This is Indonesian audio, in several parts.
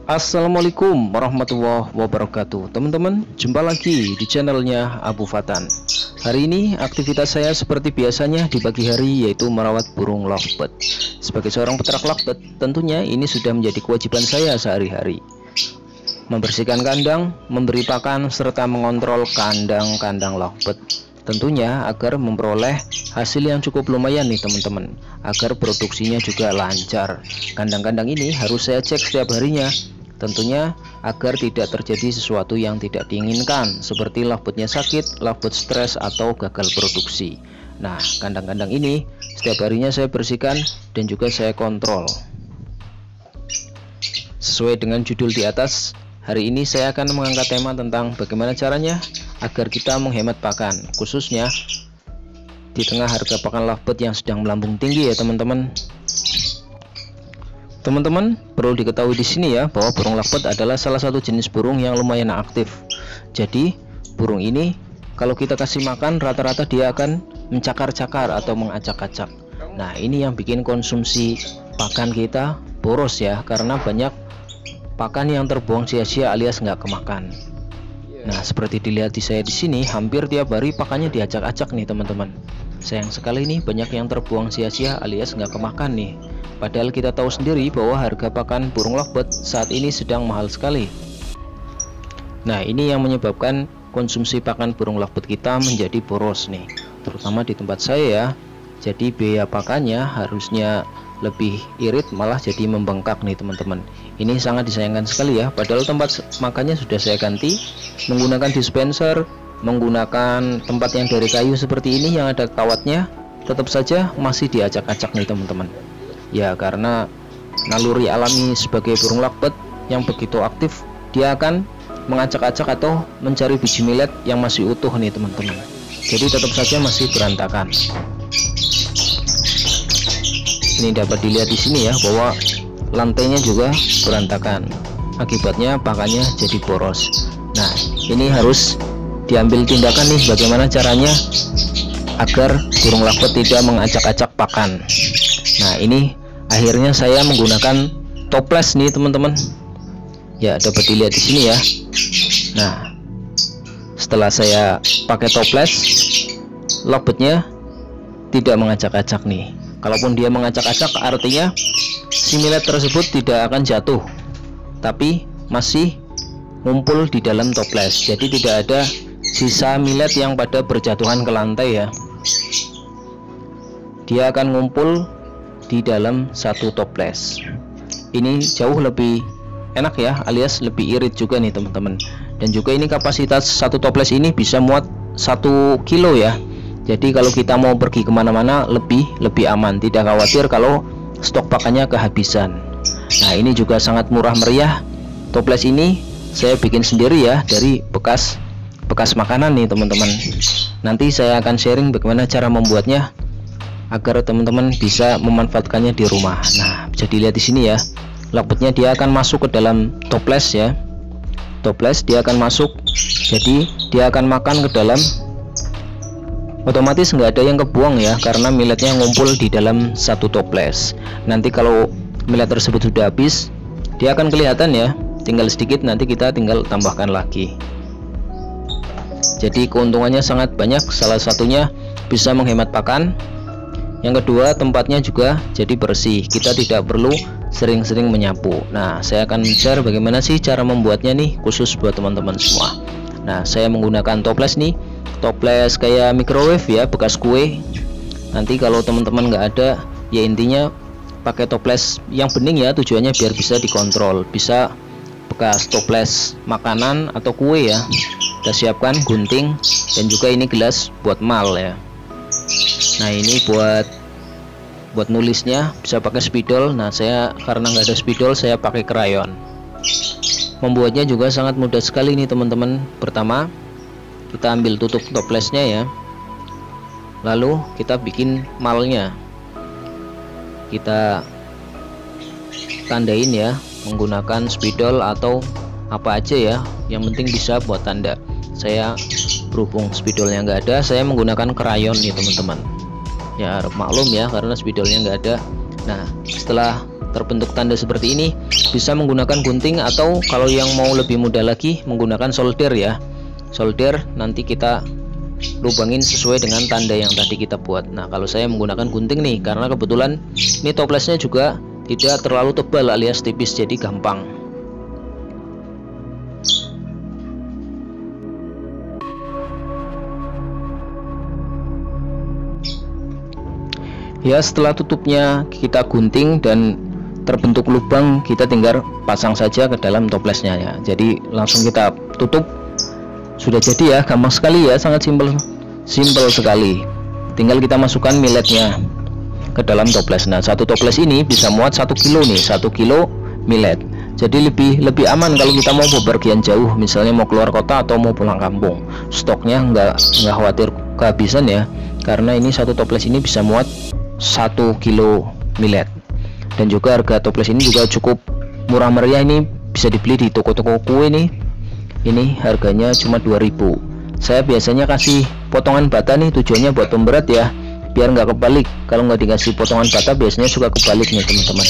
Assalamualaikum warahmatullahi wabarakatuh. Teman-teman, jumpa lagi di channelnya Abu Fatan. Hari ini aktivitas saya seperti biasanya di pagi hari, yaitu merawat burung lovebird. Sebagai seorang peternak lovebird, tentunya ini sudah menjadi kewajiban saya sehari-hari. Membersihkan kandang, memberi pakan, serta mengontrol kandang-kandang lovebird. Tentunya agar memperoleh hasil yang cukup lumayan nih teman-teman, agar produksinya juga lancar. Kandang-kandang ini harus saya cek setiap harinya, tentunya agar tidak terjadi sesuatu yang tidak diinginkan, seperti lovebirdnya sakit, lovebird stres, atau gagal produksi. Nah, kandang-kandang ini setiap harinya saya bersihkan dan juga saya kontrol. Sesuai dengan judul di atas, hari ini saya akan mengangkat tema tentang bagaimana caranya agar kita menghemat pakan, khususnya di tengah harga pakan lovebird yang sedang melambung tinggi ya teman-teman. Teman-teman perlu diketahui di sini ya, bahwa burung lovebird adalah salah satu jenis burung yang lumayan aktif. Jadi burung ini kalau kita kasih makan, rata-rata dia akan mencakar-cakar atau mengacak-acak. Nah, ini yang bikin konsumsi pakan kita boros ya, karena banyak pakan yang terbuang sia-sia alias nggak kemakan. Nah, seperti dilihat di saya di sini, hampir tiap hari pakannya diacak-acak nih teman-teman. Sayang sekali nih, banyak yang terbuang sia-sia alias nggak kemakan nih. Padahal kita tahu sendiri bahwa harga pakan burung lovebird saat ini sedang mahal sekali. Nah, ini yang menyebabkan konsumsi pakan burung lovebird kita menjadi boros nih, terutama di tempat saya ya. Jadi biaya pakannya harusnya lebih irit, malah jadi membengkak nih teman-teman. Ini sangat disayangkan sekali ya, padahal tempat makannya sudah saya ganti menggunakan dispenser, menggunakan tempat yang dari kayu seperti ini yang ada kawatnya, tetap saja masih diacak-acak nih teman-teman. Ya, karena naluri alami sebagai burung lovebird yang begitu aktif, dia akan mengacak-acak atau mencari biji millet yang masih utuh nih teman-teman. Jadi tetap saja masih berantakan. Ini dapat dilihat di sini ya, bahwa lantainya juga berantakan. Akibatnya pakannya jadi boros. Nah, ini harus diambil tindakan nih, bagaimana caranya agar burung lovebird tidak mengacak-acak pakan. Nah, ini akhirnya saya menggunakan toples nih teman-teman. Ya, dapat dilihat di sini ya. Nah, setelah saya pakai toples, lovebirdnya tidak mengacak-acak nih. Kalaupun dia mengacak-acak, artinya si millet tersebut tidak akan jatuh, tapi masih ngumpul di dalam toples. Jadi tidak ada sisa millet yang pada berjatuhan ke lantai ya. Dia akan ngumpul di dalam satu toples. Ini jauh lebih enak ya, alias lebih irit juga nih teman-teman. Dan juga ini kapasitas satu toples ini bisa muat 1 kilo ya. Jadi kalau kita mau pergi kemana-mana lebih aman, tidak khawatir kalau stok pakannya kehabisan. Nah, ini juga sangat murah meriah. Toples ini saya bikin sendiri ya, dari bekas makanan nih teman-teman. Nanti saya akan sharing bagaimana cara membuatnya agar teman-teman bisa memanfaatkannya di rumah. Nah, bisa dilihat di sini ya, lovebirdnya dia akan masuk ke dalam toples ya. Toples dia akan masuk, jadi dia akan makan ke dalam. Otomatis nggak ada yang kebuang ya, karena milletnya ngumpul di dalam satu toples. Nanti kalau millet tersebut sudah habis, dia akan kelihatan ya, tinggal sedikit, nanti kita tinggal tambahkan lagi. Jadi keuntungannya sangat banyak, salah satunya bisa menghemat pakan. Yang kedua, tempatnya juga jadi bersih, kita tidak perlu sering-sering menyapu. Nah, saya akan share bagaimana sih cara membuatnya nih, khusus buat teman-teman semua. Nah, saya menggunakan toples nih, toples kayak microwave ya, bekas kue. Nanti kalau teman-teman nggak ada, ya intinya pakai toples yang bening ya, tujuannya biar bisa dikontrol. Bisa bekas toples makanan atau kue ya. Kita siapkan gunting, dan juga ini gelas buat mal ya. Nah, ini buat nulisnya bisa pakai spidol. Nah, saya karena nggak ada spidol, saya pakai krayon. Membuatnya juga sangat mudah sekali nih teman-teman. Pertama, kita ambil tutup toplesnya ya, lalu kita bikin malnya, kita tandain ya menggunakan spidol atau apa aja ya, yang penting bisa buat tanda. Saya berhubung spidolnya nggak ada, saya menggunakan krayon nih teman-teman. Ya maklum ya, karena spidolnya nggak ada. Nah, setelah terbentuk tanda seperti ini, bisa menggunakan gunting atau kalau yang mau lebih mudah lagi menggunakan solder ya. Solder nanti kita lubangin sesuai dengan tanda yang tadi kita buat. Nah, kalau saya menggunakan gunting nih karena kebetulan ini toplesnya juga tidak terlalu tebal alias tipis, jadi gampang. Ya, setelah tutupnya kita gunting dan terbentuk lubang, kita tinggal pasang saja ke dalam toplesnya ya. Jadi langsung kita tutup, sudah jadi ya, gampang sekali ya, sangat simpel sekali. Tinggal kita masukkan milletnya ke dalam toples. Nah, satu toples ini bisa muat 1 kilo nih, 1 kilo millet. Jadi lebih aman kalau kita mau bepergian jauh, misalnya mau keluar kota atau mau pulang kampung. Stoknya nggak khawatir kehabisan ya, karena ini satu toples ini bisa muat 1 kilo millet. Dan juga harga toples ini juga cukup murah meriah, ini bisa dibeli di toko-toko kue nih. Ini harganya cuma 2000. Saya biasanya kasih potongan bata nih, tujuannya buat pemberat ya, biar nggak kebalik. Kalau nggak dikasih potongan bata biasanya suka kebalik nih teman-teman.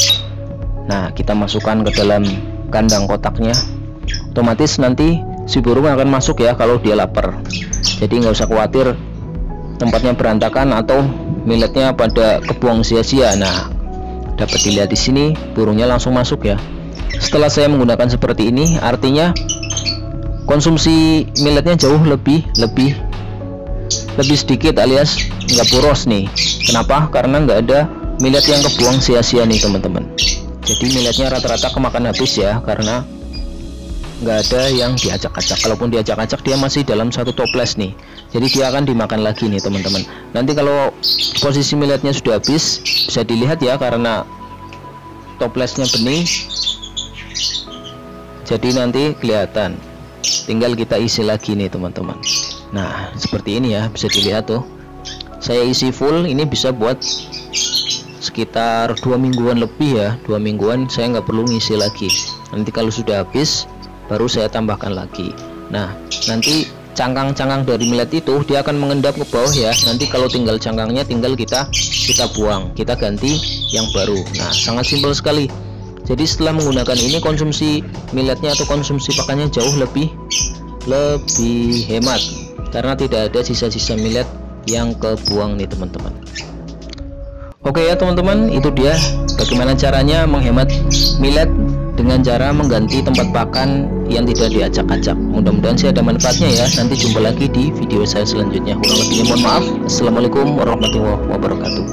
Nah, kita masukkan ke dalam kandang kotaknya, otomatis nanti si burung akan masuk ya kalau dia lapar. Jadi nggak usah khawatir tempatnya berantakan atau milletnya pada kebuang sia-sia. Nah, dapat dilihat di sini burungnya langsung masuk ya. Setelah saya menggunakan seperti ini, artinya konsumsi milletnya jauh lebih sedikit alias nggak boros nih. Kenapa? Karena nggak ada millet yang kebuang sia-sia nih teman-teman. Jadi milletnya rata-rata kemakan habis ya, karena nggak ada yang diacak-acak. Kalaupun diacak-acak dia masih dalam satu toples nih, jadi dia akan dimakan lagi nih teman-teman. Nanti kalau posisi milletnya sudah habis, bisa dilihat ya, karena toplesnya bening, jadi nanti kelihatan. Tinggal kita isi lagi nih teman-teman. Nah, seperti ini ya, bisa dilihat tuh, saya isi full. Ini bisa buat sekitar 2 mingguan lebih ya, 2 mingguan saya nggak perlu ngisi lagi. Nanti kalau sudah habis baru saya tambahkan lagi. Nah, nanti cangkang-cangkang dari millet itu dia akan mengendap ke bawah ya. Nanti kalau tinggal cangkangnya tinggal kita buang, kita ganti yang baru. Nah, sangat simpel sekali. Jadi setelah menggunakan ini, konsumsi milletnya atau konsumsi pakannya jauh lebih hemat, karena tidak ada sisa-sisa millet yang kebuang nih teman-teman. Oke ya teman-teman, itu dia bagaimana caranya menghemat millet dengan cara mengganti tempat pakan yang tidak diacak-acak. Mudah-mudahan sih ada manfaatnya ya. Nanti jumpa lagi di video saya selanjutnya. Kurang lebihnya mohon maaf. Assalamualaikum warahmatullahi wabarakatuh.